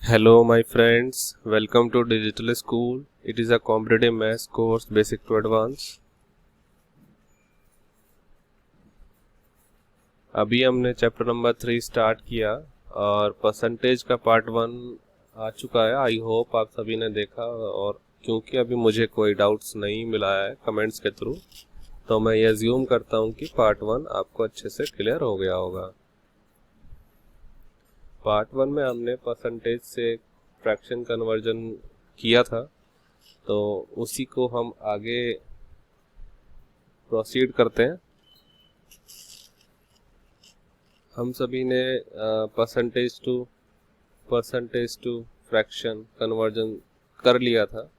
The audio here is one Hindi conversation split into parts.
Hello, my friends. Welcome to Digital School. It is a competitive maths course, basic to advanced. अभी हमने चैप्टर नंबर 3 स्टार्ट किया और परसेंटेज का पार्ट 1 आ चुका है। आई होप आप सभी ने देखा, और क्योंकि अभी मुझे कोई डाउट्स नहीं मिला है कमेंट्स के थ्रू, तो मैं ये अज्यूम करता हूँ कि पार्ट 1 आपको अच्छे से क्लियर हो गया होगा। पार्ट 1 में हमने परसेंटेज से फ्रैक्शन कन्वर्जन किया था, तो उसी को हम आगे प्रोसीड करते हैं। हम सभी ने परसेंटेज टू फ्रैक्शन कन्वर्जन कर लिया था।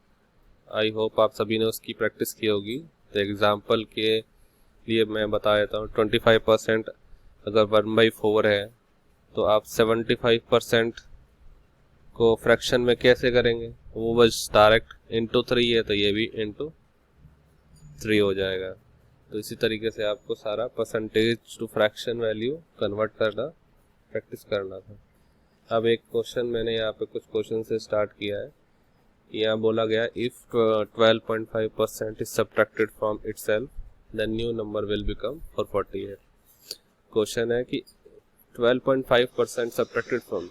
आई होप आप सभी ने उसकी प्रैक्टिस की होगी। तो एग्जांपल के लिए मैं बता देता हूँ, 25% अगर 1/4 है तो आप 75% को फ्रैक्शन में कैसे करेंगे? वो बस डायरेक्ट इंटू 3 है तो ये भी इंटू 3 हो जाएगा। तो इसी तरीके से आपको सारा percentage to fraction value convert करना प्रैक्टिस करना था। अब एक क्वेश्चन मैंने यहाँ पे कुछ क्वेश्चन से स्टार्ट किया है। यहाँ बोला गया if 12.5% is subtracted from itself then new number will become 448। Question है कि 12.5% सब्ट्रैक्टेड फ्रॉम,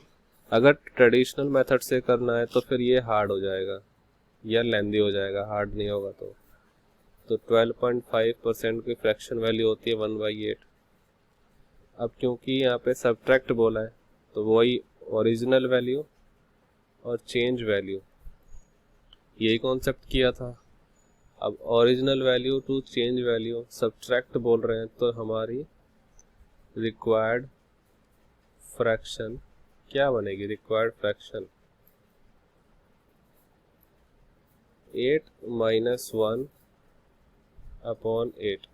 अगर ट्रेडिशनल मेथड से करना है तो फिर ये हार्ड हो जाएगा या लेंदी हो जाएगा, हार्ड नहीं होगा। तो 12.5% की फ्रैक्शन वैल्यू होती है 1/8। अब क्योंकि यहाँ पे सब्ट्रैक्ट बोला है तो वही ओरिजिनल वैल्यू और चेंज वैल्यू, यही कॉन्सेप्ट किया था। अब original value to change value subtract बोल रहे हैं तो हमारी रिक्वायर्ड फ्रैक्शन क्या बनेगी? Required fraction 8 - 1 upon 8।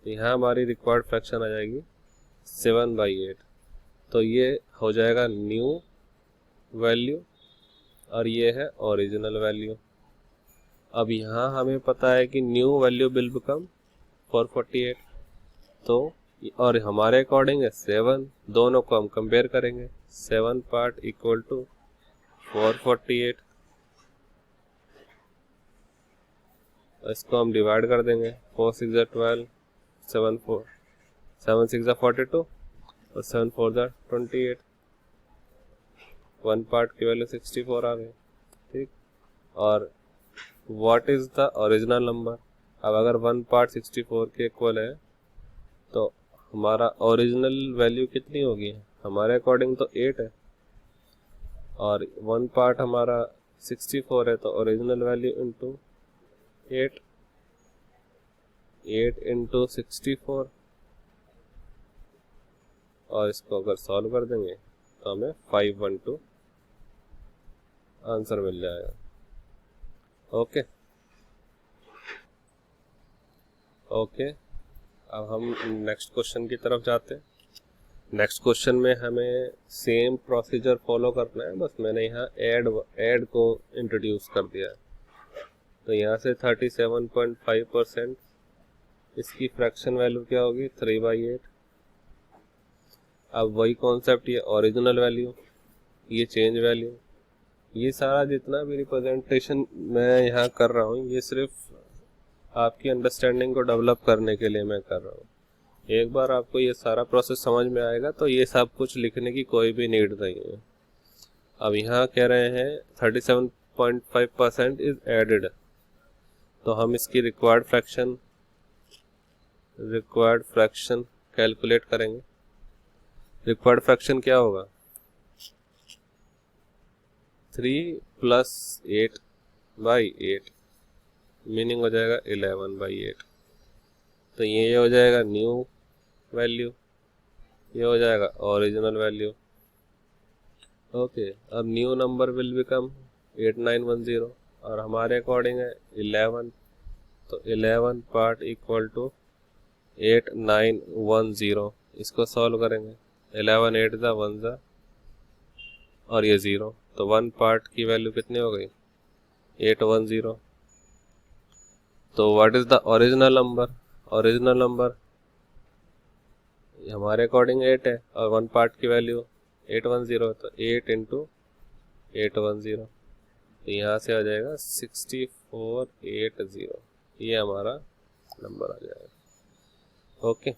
तो यहाँ हमारी रिक्वायर्ड फ्रैक्शन आ जाएगी 7/8। तो ये हो जाएगा न्यू वैल्यू और ये है ओरिजिनल वैल्यू। अब यहाँ हमें पता है कि न्यू वैल्यू विल बिकम 448, तो और हमारे अकॉर्डिंग है 7। दोनों को हम कंपेयर करेंगे, 7 पार्ट इक्वल टू 448। इसको हम डिवाइड कर देंगे, 4 6 12, 7 6 42 और 7 4 28। 1 पार्ट की वैल्यू 64 आ गई। ठीक, और what is the original number? अब अगर 1 पार्ट 64 के इक्वल है तो हमारा ओरिजिनल वैल्यू कितनी होगी? हमारे अकॉर्डिंग तो 8 है, और 1 पार्ट हमारा 64 है तो ओरिजिनल वैल्यू इंटू 8 इंटू 64, और इसको अगर सॉल्व कर देंगे तो हमें 512 आंसर मिल जाएगा। ओके, अब हम नेक्स्ट क्वेश्चन की तरफ जाते हैं। नेक्स्ट क्वेश्चन में हमें सेम प्रोसीजर फॉलो करना है, बस मैंने यहाँ ऐड को इंट्रोड्यूस कर दिया है। तो यहाँ से 37.5%, इसकी फ्रैक्शन वैल्यू क्या होगी? 3/8। अब वही कॉन्सेप्ट, ये ओरिजिनल वैल्यू, ये चेंज वैल्यू, ये सारा जितना भी रिप्रेजेंटेशन मैं यहाँ कर रहा हूँ ये सिर्फ आपकी अंडरस्टैंडिंग को डेवलप करने के लिए मैं कर रहा हूँ। एक बार आपको ये सारा प्रोसेस समझ में आएगा तो ये सब कुछ लिखने की कोई भी नीड नहीं है। अब यहाँ कह रहे हैं 37.5% इज एडेड, तो हम इसकी रिक्वायर्ड फ्रैक्शन कैलकुलेट करेंगे। रिक्वायर्ड फ्रैक्शन क्या होगा? 3 + 8/8, मीनिंग हो जाएगा 11/8। तो ये हो जाएगा न्यू वैल्यू, ये हो जाएगा ओरिजिनल वैल्यू। ओके, अब न्यू नंबर विल बिकम 8910, और हमारे अकॉर्डिंग है 11, तो 11 पार्ट इक्वल टू 8910। इसको सॉल्व करेंगे, 11 8 ज़ा 1 ज़ा और ये 0, तो 1 पार्ट की वैल्यू कितनी हो गई? 810। तो what is the original number? Original number हमारे अकॉर्डिंग 8 है और 1 पार्ट की वैल्यू 810, तो 8 इंटू 810, तो यहाँ से आ जाएगा 6480, ये हमारा नंबर आ जाएगा। ओके,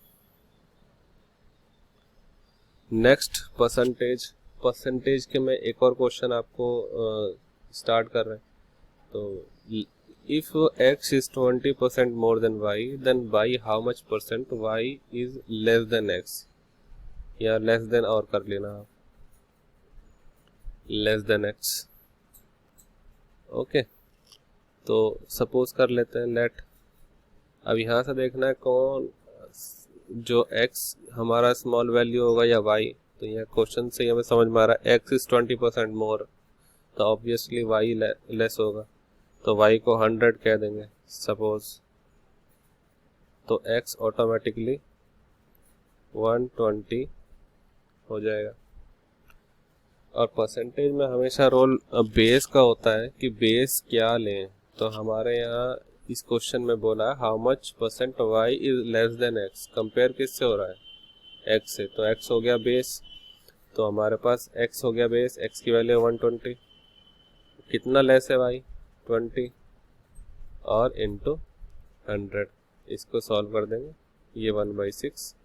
नेक्स्ट परसेंटेज के में एक और क्वेश्चन आपको स्टार्ट कर रहे हैं। तो if x is 20% more than y, then by how much percent y is less than x, या लेस देन और कर लेना आप, लेस देन x। ओके, तो सपोज कर लेते हैं लेट, अब यहाँ से देखना है कौन जो x हमारा स्मॉल वैल्यू होगा या y। तो यह क्वेश्चन से हमें समझ में आ रहा है x इज 20% मोर, तो ऑब्वियसली y लेस होगा, तो y को 100 कह देंगे सपोज, तो x ऑटोमेटिकली 120 हो जाएगा। और परसेंटेज में हमेशा रोल बेस का होता है कि बेस क्या लें। तो हमारे यहाँ इस क्वेश्चन में बोला है how much percent y is less than x, compare किससे हो रहा है, x से, तो x हो गया बेस, तो हमारे पास x हो गया बेस, x की वैल्यू 120, कितना लेस है y 20 और इंटू 100, इसको सॉल्व कर देंगे, ये 1/6,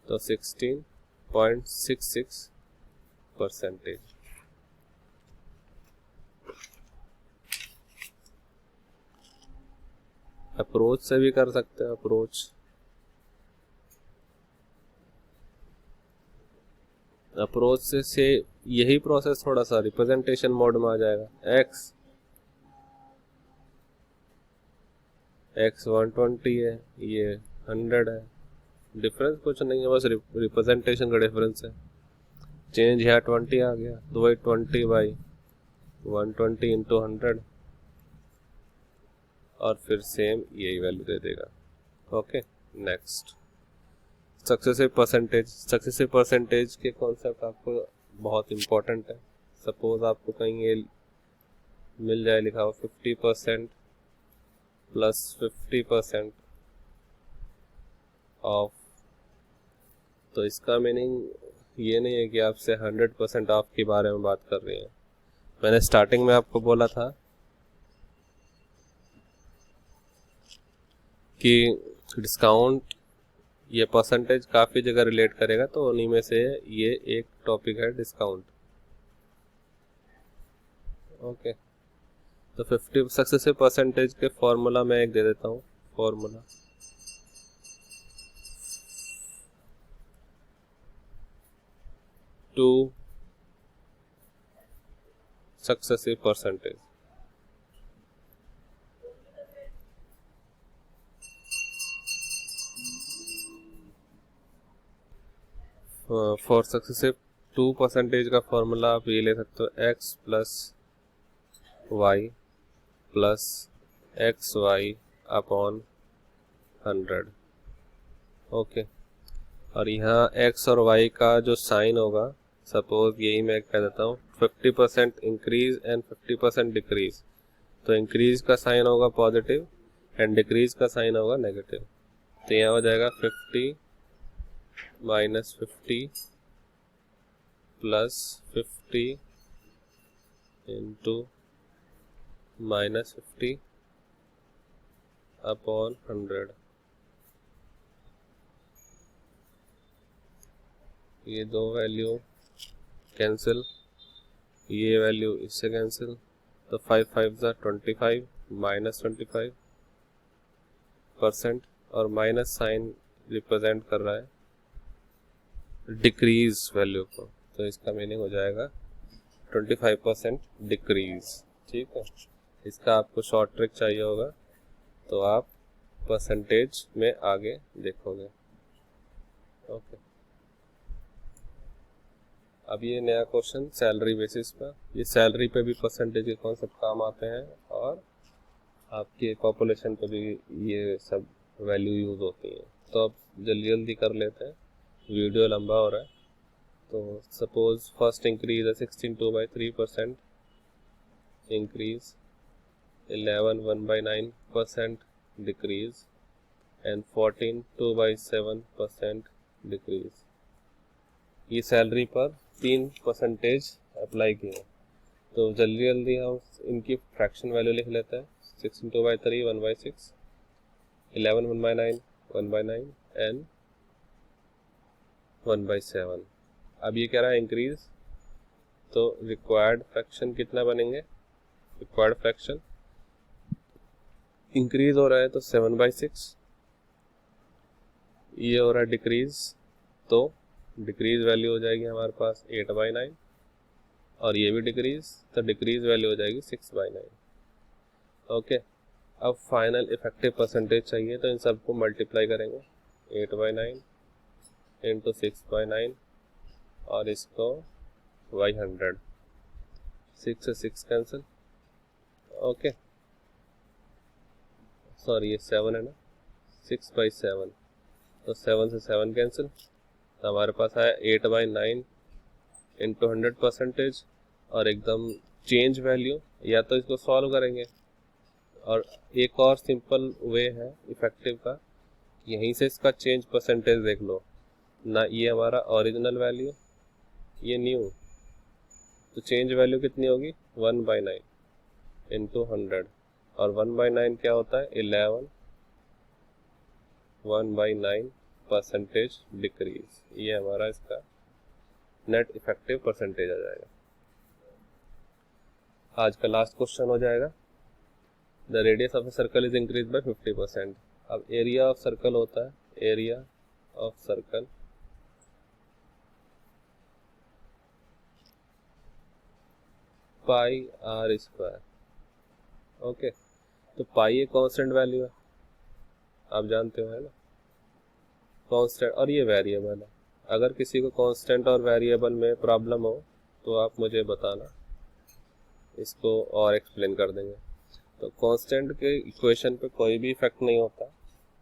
तो 16.66%। अप्रोच से भी कर सकते हैं, अप्रोच से यही प्रोसेस थोड़ा सा रिप्रेजेंटेशन मोड में आ जाएगा। x 120 है, ये 100 है, डिफरेंस कुछ नहीं है, बस रिप्रेजेंटेशन का डिफरेंस है। चेंज यहाँ 20 आ गया, तो वही 20/120 इंटू 100, और फिर सेम यही वैल्यू दे देगा। ओके, नेक्स्ट सक्सेसिव परसेंटेज के कॉन्सेप्ट आपको बहुत इम्पोर्टेंट है। सपोज आपको कहीं ये मिल जाए लिखा हो 50% प्लस 50% ऑफ, तो इसका मीनिंग ये नहीं है कि आपसे 100% ऑफ के बारे में बात कर रही हैं। मैंने स्टार्टिंग में आपको बोला था कि डिस्काउंट ये परसेंटेज काफ़ी जगह रिलेट करेगा, तो उन्हीं में से ये एक टॉपिक है डिस्काउंट। ओके, तो 50 सक्सेसिव परसेंटेज के फॉर्मूला मैं एक दे देता हूँ, formula to successive percentage. For successive 2% का फॉर्मूला आप ये ले सकते हो, x plus y plus x y upon 100। Okay, और यहाँ x और y का जो साइन होगा, सपोज यही मैं कह देता हूँ 50% इंक्रीज एंड 50% डिक्रीज, तो इंक्रीज का साइन होगा पॉजिटिव एंड डिक्रीज का साइन होगा नेगेटिव, तो यहाँ हो जाएगा 50 minus 50 plus 50 into minus 50 upon 100। ये दो वैल्यू कैंसिल, ये वैल्यू इससे कैंसिल, तो 5 5 25 माइनस 25%, और माइनस साइन रिप्रेजेंट कर रहा है डिक्रीज वैल्यू को, तो इसका मीनिंग हो जाएगा 25% डिक्रीज। ठीक है, इसका आपको शॉर्ट ट्रिक चाहिए होगा तो आप परसेंटेज में आगे देखोगे। ओके, अब ये नया क्वेश्चन सैलरी बेसिस पर, ये सैलरी पे भी परसेंटेज के कॉन्सेप्ट काम आते हैं और आपके पॉपुलेशन पे भी ये सब वैल्यू यूज़ होती हैं। तो अब जल्दी जल्दी कर लेते हैं, वीडियो लंबा हो रहा है। तो सपोज फर्स्ट इंक्रीज है 16 2/3%, इंक्रीज 11 1/9% डिक्रीज एंड 14 2/7% डिक्रीज। ये सैलरी पर 3% अप्लाई किए। तो जल्दी जल्दी हम इनकी फ्रैक्शन वैल्यू लिख लेते हैं। 6 इंटू बाई 3 1/6, 11 1/9 1/9 एंड 1/7। अब ये कह रहा है इंक्रीज, तो रिक्वायर्ड फ्रैक्शन कितना बनेंगे, रिक्वायर्ड फ्रैक्शन इंक्रीज हो रहा है तो 7/6, ये हो रहा है डिक्रीज, तो डिक्रीज वैल्यू हो जाएगी हमारे पास 8/9, और ये भी डिक्रीज, तो डिक्रीज वैल्यू हो जाएगी 6/9। ओके, अब फाइनल इफेक्टिव परसेंटेज चाहिए, तो इन सबको मल्टीप्लाई करेंगे, 8/9 इंटू 6/9 और इसको बाई 100, 6 से 6 कैंसिल, ओके सॉरी ये 7 है ना, 6/7, तो 7 से 7 कैंसिल, तो हमारे पास आया 8/9 इंटू 100% और एकदम चेंज वैल्यू। या तो इसको सॉल्व करेंगे, और एक और सिंपल वे है इफेक्टिव का, यहीं से इसका चेंज परसेंटेज देख लो ना, ये हमारा ओरिजिनल वैल्यू, ये न्यू, तो चेंज वैल्यू कितनी होगी 1/9 इंटू 100, और 1/9 क्या होता है 11, 1/9% डिक्रीज, ये हमारा इसका नेट इफेक्टिव परसेंटेज आ जाएगा। आज का लास्ट क्वेश्चन हो जाएगा, the radius of a circle is increase by 50%। अब एरिया ऑफ सर्कल होता है, area of circle pi r square. Okay, तो पाई एक कांस्टेंट वैल्यू है, आप जानते हो है ना, कांस्टेंट, और ये वेरिएबल है। अगर किसी को कांस्टेंट और वेरिएबल में प्रॉब्लम हो तो आप मुझे बताना, इसको और एक्सप्लेन कर देंगे। तो कांस्टेंट के इक्वेशन पे कोई भी इफेक्ट नहीं होता,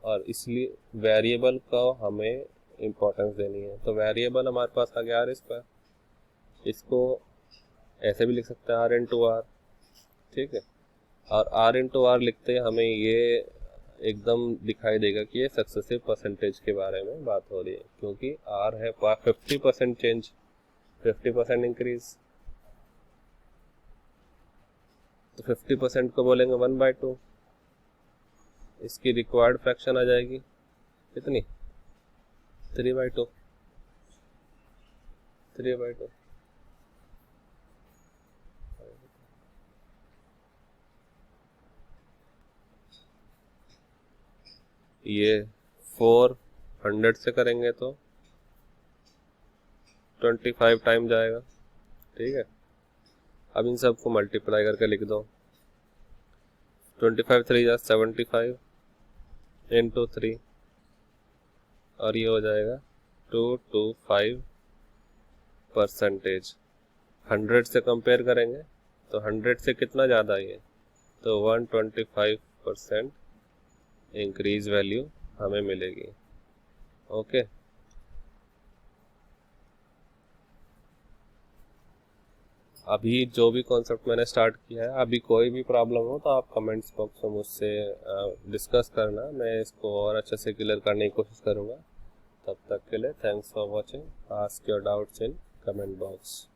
और इसलिए वेरिएबल का हमें इम्पोर्टेंस देनी है। तो वेरिएबल हमारे पास आ गया आर स्क्वायर, इसको ऐसे भी लिख सकते हैं आर इंटू आर, ठीक है, और आर इंटू आर लिखते हैं हमें ये एकदम दिखाई देगा कि ये सक्सेसिव परसेंटेज के बारे में बात हो रही है, क्योंकि आर है 50% चेंज, 50% इंक्रीज, तो 50% को बोलेंगे 1/2, इसकी रिक्वायर्ड फ्रैक्शन आ जाएगी कितनी 3/2, 3/2, ये 400 से करेंगे तो 25 टाइम जाएगा, ठीक है। अब इन सबको मल्टीप्लाई करके लिख दो, 25 3 जा 75 इंटू 3, और ये हो जाएगा 225%। 100 से कंपेयर करेंगे तो 100 से कितना ज़्यादा है, तो 125% इंक्रीज वैल्यू हमें मिलेगी। ओके, अभी जो भी कॉन्सेप्ट मैंने स्टार्ट किया है, अभी कोई भी प्रॉब्लम हो तो आप कमेंट्स बॉक्स में मुझसे डिस्कस करना, मैं इसको और अच्छे से क्लियर करने की कोशिश करूँगा। तब तक के लिए thanks for watching, ask your doubts in comment box.